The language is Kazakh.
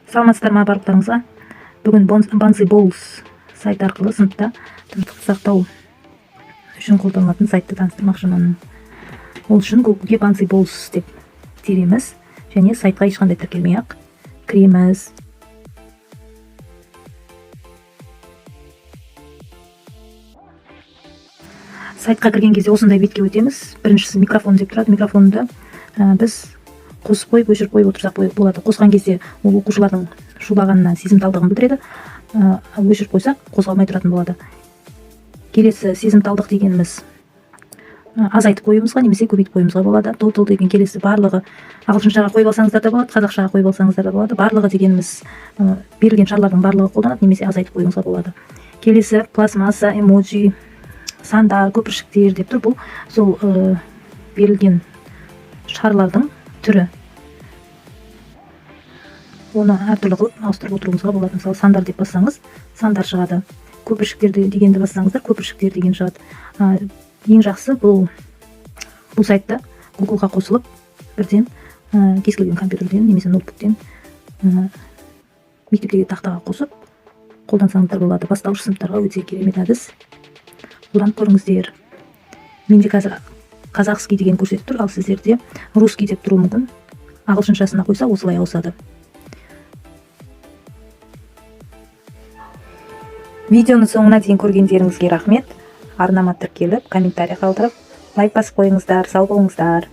Саламатсыздар ма барлықтарыңызға? Бүгін Bouncy Balls сайты арқылы сыныпта тыныштықты сақтау үшін қолданылатын сайтты таныстырмақшымын. Ол үшін Google-ге Bouncy Balls деп тереміз және сайтқа ешқандай тіркелмей ақ кіреміз. Сайтқа кірген кезде осындай бетке өтеміз. Біріншісі микрофон деп тұрады. Микрофонды біз қосып қойып, өшіріп қойып отырсақ болады. Қосқан кезде ол оқушылардың шулағанына сезімталдығын білдіреді. Өшіріп қойсақ, қозғалмай тұратын болады. Келесі сезімталдық дегеніміз азайтып қоюымызға немесе көбейтіп қоюымызға болады. Total деген келесі барлығы ағылшыншаға қойып алсаңыздар да болады, қазақшаға қойып алсаңыздар да болады. Барлығы дегеніміз берілген шарлардың барлығы қолданады, немесе азайтып қоюыңызға болады. Келесі пластмасса, эмоджи, сандар, көпіршіктер деп тұр. Бұл сол берілген шарлардың түрі. Оны әртүрлі қылып ауыстырып отыруыңызға болады. Мысалы, сандар деп бассаңыз, сандар шығады. Көпіршіктер дегенді бассаңыздар, көпіршіктер деген шығады. Ең жақсы бұл сайтта Google-ға қосылып, бірден кез келген компьютерден немесе ноутбуктен мектептегі тақтаға қосып қолдансаңыздар болады. Бастауыш сыныптарға өте керемет әдіс. Қолданып көріңіздер. Менде қазір казахский деген көрсетіп тұр, ал сіздерде русский деп тұруы мүмкін. Ағылшыншасына қойса осылай ауысады. Видеоны соңына дейін көргендеріңізге рахмет. Арнама тіркеліп, комментарий қалдырып, лайк басып қойыңыздар. Сау болыңыздар.